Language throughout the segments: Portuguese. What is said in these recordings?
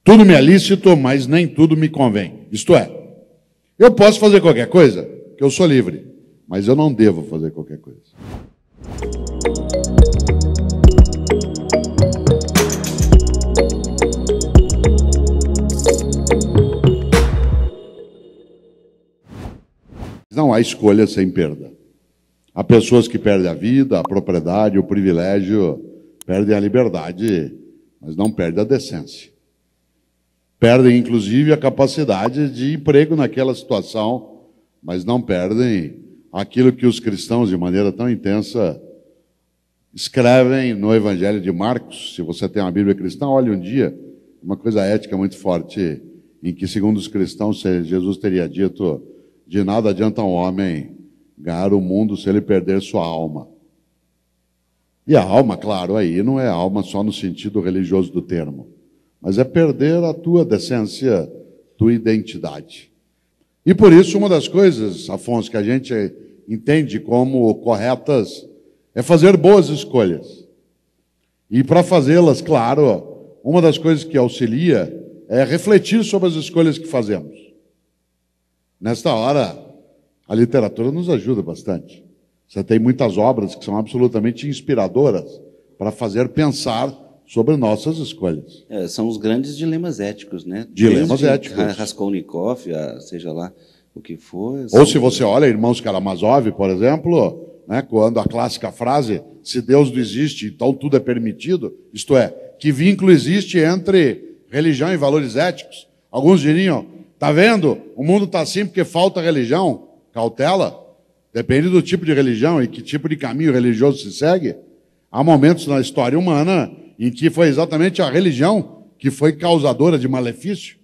Tudo me é lícito, mas nem tudo me convém. Isto é, eu posso fazer qualquer coisa, porque eu sou livre, mas eu não devo fazer qualquer coisa. Não há escolha sem perda. Há pessoas que perdem a vida, a propriedade, o privilégio, perdem a liberdade, mas não perdem a decência. Perdem, inclusive, a capacidade de emprego naquela situação, mas não perdem aquilo que os cristãos, de maneira tão intensa, escrevem no Evangelho de Marcos. Se você tem uma Bíblia cristã, olhe um dia, uma coisa ética muito forte, em que, segundo os cristãos, Jesus teria dito: de nada adianta um homem ganhar o mundo se ele perder sua alma. E a alma, claro, aí não é alma só no sentido religioso do termo, mas é perder a tua decência, tua identidade. E por isso, uma das coisas, Afonso, que a gente entende como corretas é fazer boas escolhas. E para fazê-las, claro, uma das coisas que auxilia é refletir sobre as escolhas que fazemos. Nesta hora, a literatura nos ajuda bastante. Você tem muitas obras que são absolutamente inspiradoras para fazer pensar sobre nossas escolhas. São os grandes dilemas éticos, né? Dilemas éticos. Raskolnikov, seja lá o que for. Ou se você olha, Irmãos Karamazov, por exemplo, né, quando a clássica frase, se Deus não existe, então tudo é permitido, isto é, que vínculo existe entre religião e valores éticos? Alguns diriam: está vendo? O mundo está assim porque falta religião. Cautela. Depende do tipo de religião e que tipo de caminho religioso se segue. Há momentos na história humana em que foi exatamente a religião que foi causadora de malefício.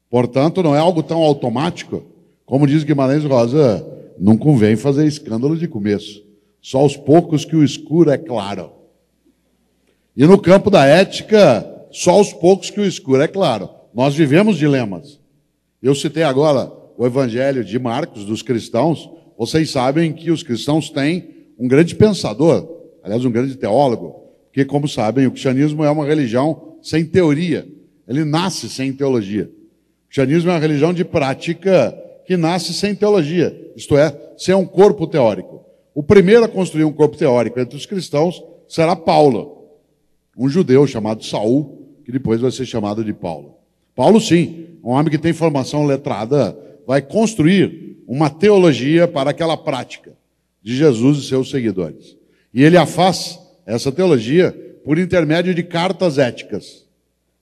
Portanto, não é algo tão automático. Como diz Guimarães Rosa, não convém fazer escândalo de começo. Só aos poucos que o escuro é claro. E no campo da ética, só aos poucos que o escuro é claro. Nós vivemos dilemas. Eu citei agora o Evangelho de Marcos, dos cristãos. Vocês sabem que os cristãos têm um grande pensador, aliás, um grande teólogo, porque, como sabem, o cristianismo é uma religião sem teoria. Ele nasce sem teologia. O cristianismo é uma religião de prática que nasce sem teologia, isto é, sem um corpo teórico. O primeiro a construir um corpo teórico entre os cristãos será Paulo, um judeu chamado Saul, que depois vai ser chamado de Paulo. Paulo, sim, um homem que tem formação letrada, vai construir uma teologia para aquela prática de Jesus e seus seguidores. E ele a faz, essa teologia, por intermédio de cartas éticas.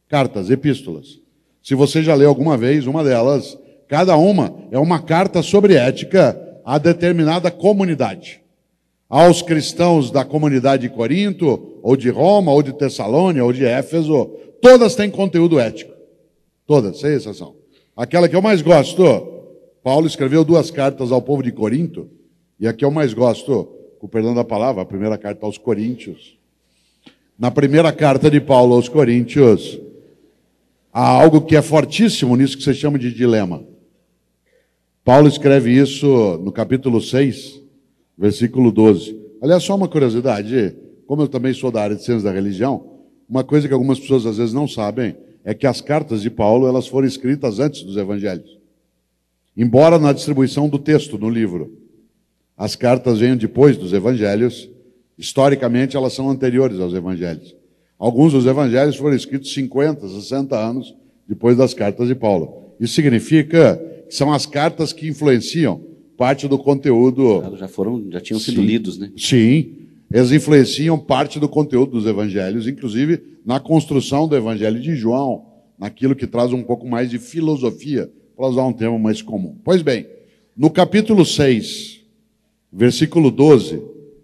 Cartas, epístolas. Se você já leu alguma vez uma delas, cada uma é uma carta sobre ética a determinada comunidade. Aos cristãos da comunidade de Corinto, ou de Roma, ou de Tessalônia, ou de Éfeso, todas têm conteúdo ético. Todas, sem exceção. Aquela que eu mais gosto, Paulo escreveu 2 cartas ao povo de Corinto, e a que eu mais gosto, com o perdão da palavra, a primeira carta aos Coríntios. Na primeira carta de Paulo aos Coríntios, há algo que é fortíssimo nisso que você chama de dilema. Paulo escreve isso no capítulo 6, versículo 12. Aliás, só uma curiosidade, como eu também sou da área de ciências da religião, uma coisa que algumas pessoas às vezes não sabem é que as cartas de Paulo elas foram escritas antes dos evangelhos. Embora na distribuição do texto no livro as cartas venham depois dos evangelhos, historicamente elas são anteriores aos evangelhos. Alguns dos evangelhos foram escritos 50, 60 anos depois das cartas de Paulo. Isso significa que são as cartas que influenciam parte do conteúdo. Já tinham sido lidos, né? Sim, eles influenciam parte do conteúdo dos evangelhos, inclusive na construção do evangelho de João, naquilo que traz um pouco mais de filosofia, para usar um termo mais comum. Pois bem, no capítulo 6, versículo 12,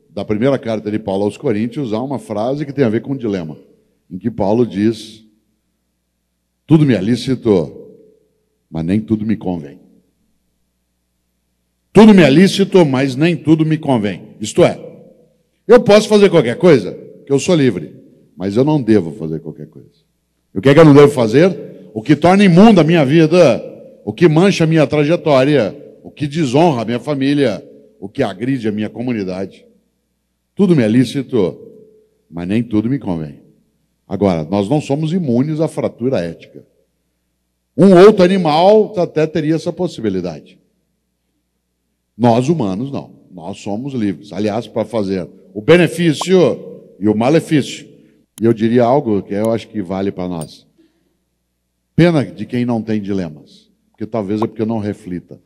da primeira carta de Paulo aos Coríntios, há uma frase que tem a ver com um dilema, em que Paulo diz: tudo me é lícito, mas nem tudo me convém. Tudo me é lícito, mas nem tudo me convém. Isto é, eu posso fazer qualquer coisa, porque eu sou livre, mas eu não devo fazer qualquer coisa. E o que é que eu não devo fazer? O que torna imunda a minha vida, o que mancha a minha trajetória, o que desonra a minha família, o que agride a minha comunidade. Tudo me é lícito, mas nem tudo me convém. Agora, nós não somos imunes à fratura ética. Um outro animal até teria essa possibilidade. Nós humanos não. Nós somos livres. Aliás, para fazer o benefício e o malefício. E eu diria algo que eu acho que vale para nós. Pena de quem não tem dilemas. Porque talvez é porque não reflita.